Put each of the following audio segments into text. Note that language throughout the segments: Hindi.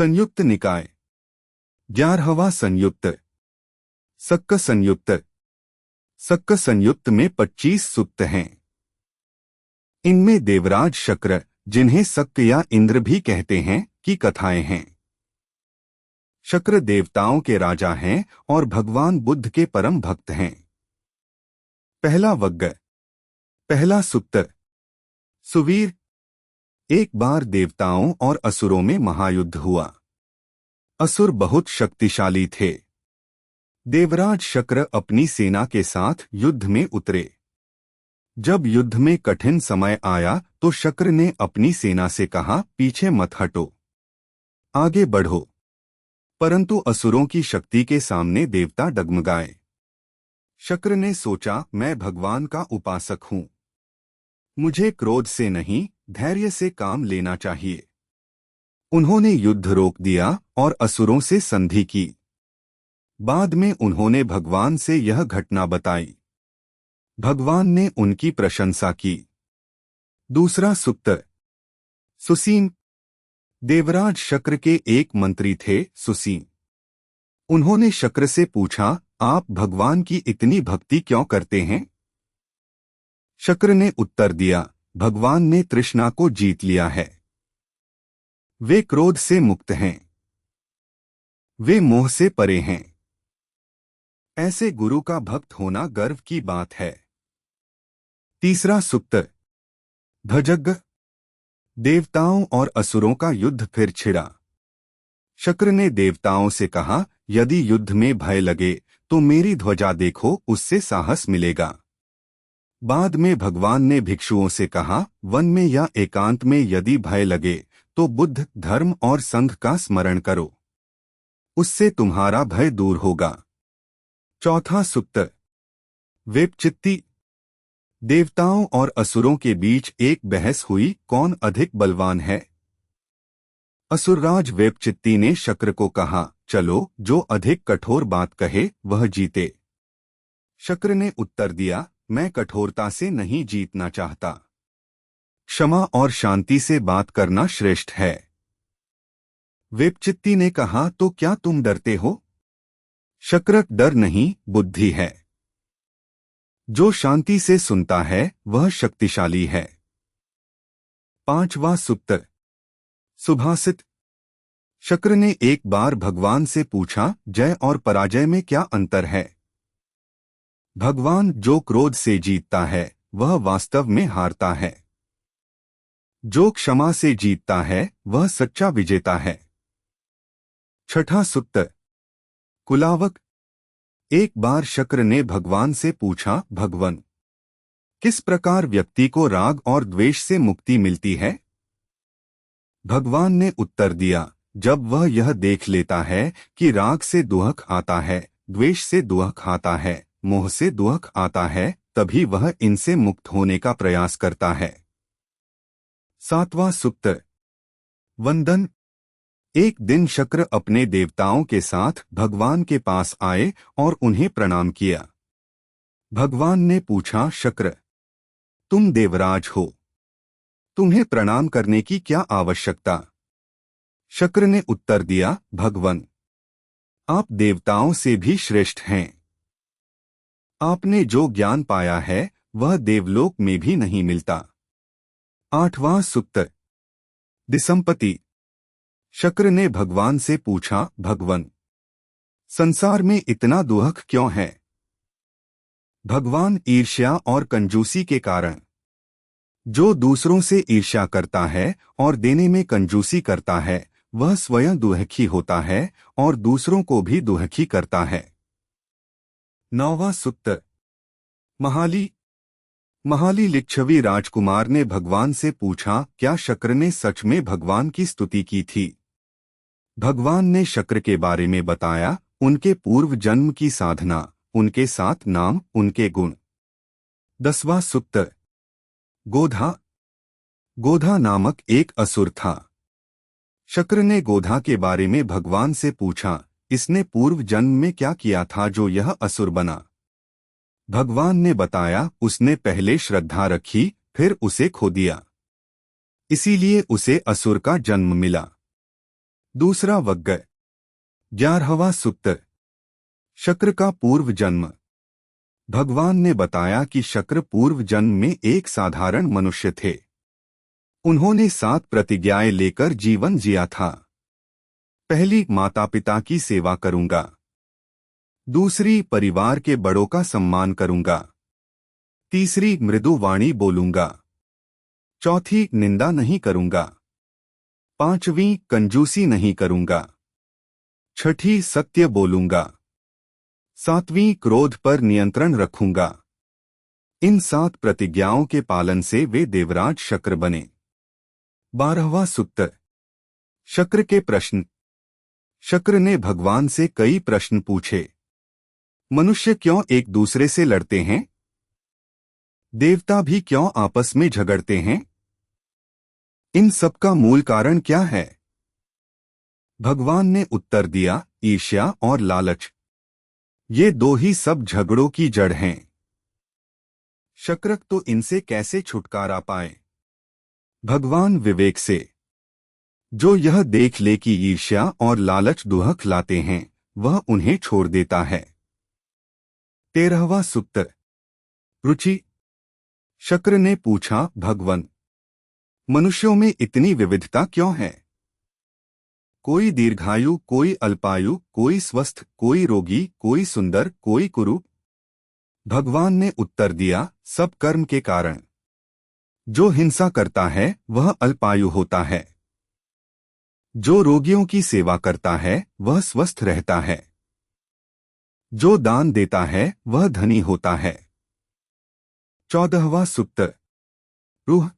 संयुक्त निकाय 11वां संयुक्त सक्क संयुक्त। सक्क संयुक्त में 25 सूक्त हैं। इनमें देवराज शक्र, जिन्हें सक्क या इंद्र भी कहते हैं, की कथाएं हैं। शक्र देवताओं के राजा हैं और भगवान बुद्ध के परम भक्त हैं। पहला वग्ग। पहला सूक्त। सुवीर। एक बार देवताओं और असुरों में महायुद्ध हुआ। असुर बहुत शक्तिशाली थे। देवराज शक्र अपनी सेना के साथ युद्ध में उतरे। जब युद्ध में कठिन समय आया तो शक्र ने अपनी सेना से कहा, पीछे मत हटो, आगे बढ़ो। परंतु असुरों की शक्ति के सामने देवता डगमगाए। शक्र ने सोचा, मैं भगवान का उपासक हूं, मुझे क्रोध से नहीं धैर्य से काम लेना चाहिए। उन्होंने युद्ध रोक दिया और असुरों से संधि की। बाद में उन्होंने भगवान से यह घटना बताई। भगवान ने उनकी प्रशंसा की। दूसरा सूक्त। सुसीन। देवराज शक्र के एक मंत्री थे, सुसीन। उन्होंने शक्र से पूछा, आप भगवान की इतनी भक्ति क्यों करते हैं? शक्र ने उत्तर दिया, भगवान ने तृष्णा को जीत लिया है। वे क्रोध से मुक्त हैं। वे मोह से परे हैं। ऐसे गुरु का भक्त होना गर्व की बात है। तीसरा सूक्त। भजग्ग। देवताओं और असुरों का युद्ध फिर छिड़ा। शक्र ने देवताओं से कहा, यदि युद्ध में भय लगे तो मेरी ध्वजा देखो, उससे साहस मिलेगा। बाद में भगवान ने भिक्षुओं से कहा, वन में या एकांत में यदि भय लगे तो बुद्ध, धर्म और संघ का स्मरण करो, उससे तुम्हारा भय दूर होगा। चौथा सूक्त। वेपचित्ती। देवताओं और असुरों के बीच एक बहस हुई, कौन अधिक बलवान है। असुरराज वेपचित्ती ने शक्र को कहा, चलो, जो अधिक कठोर बात कहे वह जीते। शक्र ने उत्तर दिया, मैं कठोरता से नहीं जीतना चाहता, क्षमा और शांति से बात करना श्रेष्ठ है। वेपचित्ती ने कहा, तो क्या तुम डरते हो? शक्र, डर नहीं, बुद्धि है। जो शांति से सुनता है वह शक्तिशाली है। पांचवां सूक्त। सुभाषित। शक्र ने एक बार भगवान से पूछा, जय और पराजय में क्या अंतर है? भगवान, जो क्रोध से जीतता है वह वास्तव में हारता है। जो क्षमा से जीतता है वह सच्चा विजेता है। छठा सूक्त। कुलावक। एक बार शक्र ने भगवान से पूछा, भगवन, किस प्रकार व्यक्ति को राग और द्वेष से मुक्ति मिलती है? भगवान ने उत्तर दिया, जब वह यह देख लेता है कि राग से दुहक आता है, द्वेष से दुहक आता है, मोह से दुहक आता है, तभी वह इनसे मुक्त होने का प्रयास करता है। सातवां सूक्त। वंदन। एक दिन शक्र अपने देवताओं के साथ भगवान के पास आए और उन्हें प्रणाम किया। भगवान ने पूछा, शक्र, तुम देवराज हो, तुम्हें प्रणाम करने की क्या आवश्यकता? शक्र ने उत्तर दिया, भगवन, आप देवताओं से भी श्रेष्ठ हैं। आपने जो ज्ञान पाया है वह देवलोक में भी नहीं मिलता। आठवां सूक्त। दिसंपति। शक्र ने भगवान से पूछा, भगवन, संसार में इतना दुहक क्यों है? भगवान, ईर्ष्या और कंजूसी के कारण। जो दूसरों से ईर्ष्या करता है और देने में कंजूसी करता है वह स्वयं दुहखी होता है और दूसरों को भी दुहखी करता है। नौवां सूक्त। महाली। महाली लिच्छवी राजकुमार ने भगवान से पूछा, क्या शक्र ने सच में भगवान की स्तुति की थी? भगवान ने शक्र के बारे में बताया, उनके पूर्व जन्म की साधना, उनके 7 नाम, उनके गुण। 10वां सूक्त। गोधा। गोधा नामक एक असुर था। शक्र ने गोधा के बारे में भगवान से पूछा, इसने पूर्व जन्म में क्या किया था जो यह असुर बना? भगवान ने बताया, उसने पहले श्रद्धा रखी, फिर उसे खो दिया, इसीलिए उसे असुर का जन्म मिला। दूसरा वग्ग। 11वां सूक्त। शक्र का पूर्व जन्म। भगवान ने बताया कि शक्र पूर्व जन्म में एक साधारण मनुष्य थे। उन्होंने 7 प्रतिज्ञाएं लेकर जीवन जिया था। पहली, माता पिता की सेवा करूंगा। दूसरी, परिवार के बड़ों का सम्मान करूंगा। तीसरी, मृदु वाणी बोलूंगा। चौथी, निंदा नहीं करूंगा। पांचवी, कंजूसी नहीं करूंगा। छठी, सत्य बोलूंगा। सातवीं, क्रोध पर नियंत्रण रखूंगा। इन 7 प्रतिज्ञाओं के पालन से वे देवराज शक्र बने। 12वां सूक्त। शक्र के प्रश्न। शक्र ने भगवान से कई प्रश्न पूछे। मनुष्य क्यों एक दूसरे से लड़ते हैं? देवता भी क्यों आपस में झगड़ते हैं? इन सब का मूल कारण क्या है? भगवान ने उत्तर दिया, ईर्ष्या और लालच। ये 2 ही सब झगड़ों की जड़ हैं। शक्र तो इनसे कैसे छुटकारा पाए? भगवान विवेक से। जो यह देख ले कि ईर्ष्या और लालच दुहक लाते हैं, वह उन्हें छोड़ देता है। 13वां सूक्त। रुचि। शक्र ने पूछा, भगवन, मनुष्यों में इतनी विविधता क्यों है? कोई दीर्घायु, कोई अल्पायु, कोई स्वस्थ, कोई रोगी, कोई सुंदर, कोई कुरूप। भगवान ने उत्तर दिया, सब कर्म के कारण। जो हिंसा करता है वह अल्पायु होता है। जो रोगियों की सेवा करता है वह स्वस्थ रहता है। जो दान देता है वह धनी होता है। 14वां सूक्त। रूह।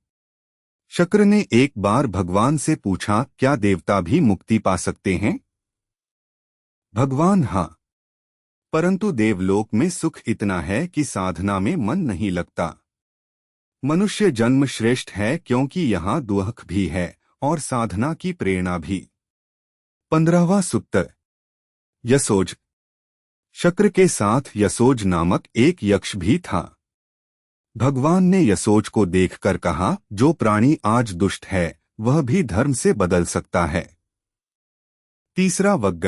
शक्र ने एक बार भगवान से पूछा, क्या देवता भी मुक्ति पा सकते हैं? भगवान, हाँ, परंतु देवलोक में सुख इतना है कि साधना में मन नहीं लगता। मनुष्य जन्म श्रेष्ठ है क्योंकि यहाँ दुख भी है और साधना की प्रेरणा भी। 15वां सूक्त। यशोज। शक्र के साथ यशोज नामक एक यक्ष भी था। भगवान ने यशोज को देखकर कहा, जो प्राणी आज दुष्ट है वह भी धर्म से बदल सकता है। तीसरा वग्ग।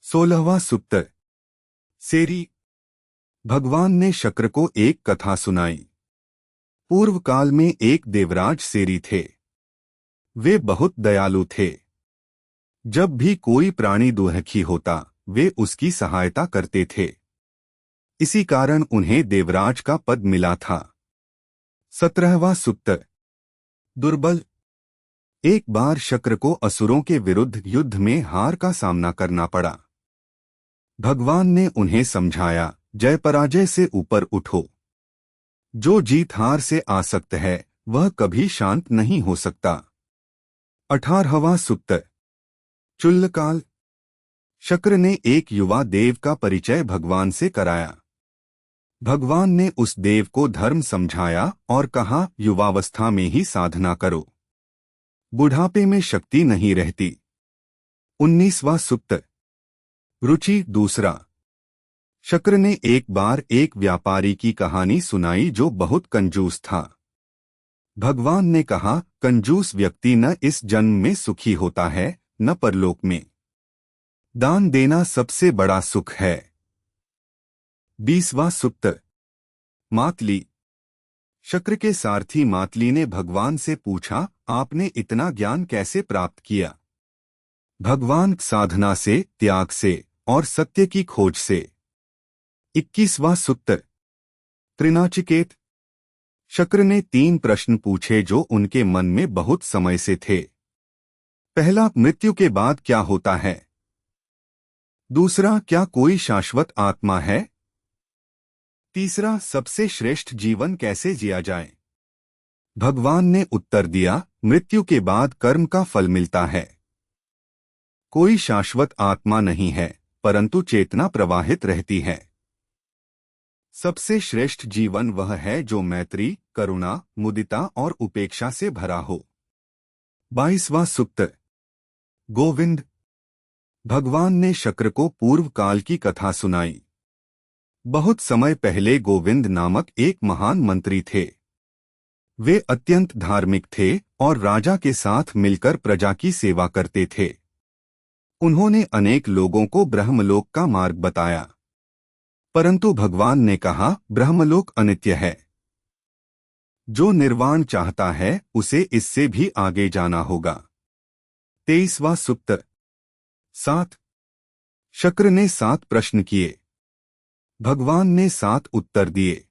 16वां सूक्त। सेरी। भगवान ने शक्र को एक कथा सुनाई। पूर्व काल में एक देवराज सेरी थे। वे बहुत दयालु थे। जब भी कोई प्राणी दुखी होता वे उसकी सहायता करते थे। इसी कारण उन्हें देवराज का पद मिला था। 17वां सूक्त। दुर्बल। एक बार शक्र को असुरों के विरुद्ध युद्ध में हार का सामना करना पड़ा। भगवान ने उन्हें समझाया, जय पराजय से ऊपर उठो। जो जीत हार से आसक्त है वह कभी शांत नहीं हो सकता। 18वां सूक्त। चुल्लकाल। शक्र ने एक युवा देव का परिचय भगवान से कराया। भगवान ने उस देव को धर्म समझाया और कहा, युवावस्था में ही साधना करो, बुढ़ापे में शक्ति नहीं रहती। 19वां सूक्त। रुचि दूसरा। शक्र ने एक बार एक व्यापारी की कहानी सुनाई जो बहुत कंजूस था। भगवान ने कहा, कंजूस व्यक्ति न इस जन्म में सुखी होता है न परलोक में। दान देना सबसे बड़ा सुख है। 20वां सूक्त। मातली। शक्र के सारथी मातली ने भगवान से पूछा, आपने इतना ज्ञान कैसे प्राप्त किया? भगवान, साधना से, त्याग से और सत्य की खोज से। 21वां सूक्त। त्रिनाचिकेत। शक्र ने 3 प्रश्न पूछे जो उनके मन में बहुत समय से थे। पहला, मृत्यु के बाद क्या होता है? दूसरा, क्या कोई शाश्वत आत्मा है? तीसरा, सबसे श्रेष्ठ जीवन कैसे जिया जाए? भगवान ने उत्तर दिया, मृत्यु के बाद कर्म का फल मिलता है। कोई शाश्वत आत्मा नहीं है, परंतु चेतना प्रवाहित रहती है। सबसे श्रेष्ठ जीवन वह है जो मैत्री, करुणा, मुदिता और उपेक्षा से भरा हो। 22वां सूक्त। गोविंद। भगवान ने शक्र को पूर्व काल की कथा सुनाई। बहुत समय पहले गोविंद नामक एक महान मंत्री थे। वे अत्यंत धार्मिक थे और राजा के साथ मिलकर प्रजा की सेवा करते थे। उन्होंने अनेक लोगों को ब्रह्मलोक का मार्ग बताया, परंतु भगवान ने कहा ब्रह्मलोक अनित्य है। जो निर्वाण चाहता है उसे इससे भी आगे जाना होगा। 23वां सूक्त। 7। शक्र ने 7 प्रश्न किए, भगवान ने 7 उत्तर दिए।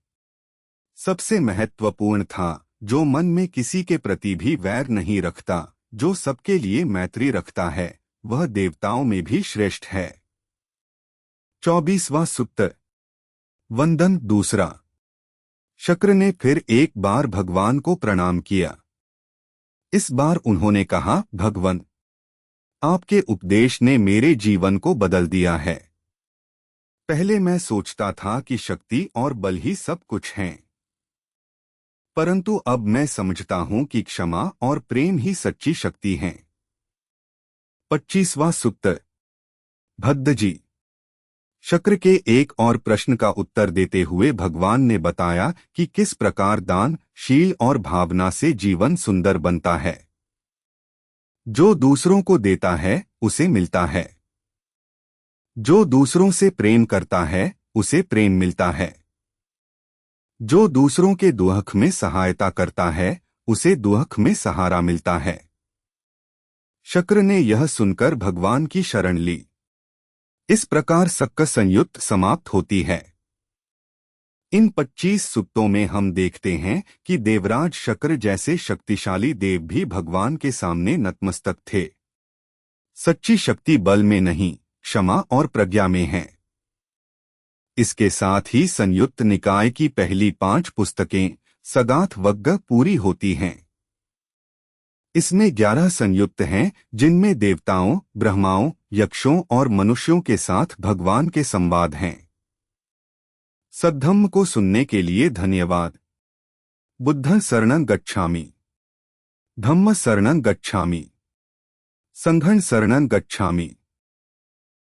सबसे महत्वपूर्ण था जो मन में किसी के प्रति भी वैर नहीं रखता, जो सबके लिए मैत्री रखता है, वह देवताओं में भी श्रेष्ठ है। 24वां सूक्त। वंदन दूसरा। शक्र ने फिर एक बार भगवान को प्रणाम किया। इस बार उन्होंने कहा, भगवान, आपके उपदेश ने मेरे जीवन को बदल दिया है। पहले मैं सोचता था कि शक्ति और बल ही सब कुछ हैं, परंतु अब मैं समझता हूं कि क्षमा और प्रेम ही सच्ची शक्ति हैं। 25वां सूक्त। भद्द जी। शक्र के एक और प्रश्न का उत्तर देते हुए भगवान ने बताया कि किस प्रकार दान, शील और भावना से जीवन सुंदर बनता है। जो दूसरों को देता है उसे मिलता है, जो दूसरों से प्रेम करता है उसे प्रेम मिलता है, जो दूसरों के दुख में सहायता करता है उसे दुख में सहारा मिलता है। शक्र ने यह सुनकर भगवान की शरण ली। इस प्रकार सक्क संयुक्त समाप्त होती है। इन 25 सूक्तों में हम देखते हैं कि देवराज शक्र जैसे शक्तिशाली देव भी भगवान के सामने नतमस्तक थे। सच्ची शक्ति बल में नहीं, क्षमा और प्रज्ञा में है। इसके साथ ही संयुक्त निकाय की पहली 5 पुस्तकें सगाथ वग्ग पूरी होती हैं। इसमें 11 संयुक्त हैं, जिनमें देवताओं, ब्रह्माओं, यक्षों और मनुष्यों के साथ भगवान के संवाद हैं। सद्धम्म को सुनने के लिए धन्यवाद। बुद्ध शरणं गच्छामि, धम्म शरणं गच्छामि, संघं शरणं गच्छामि।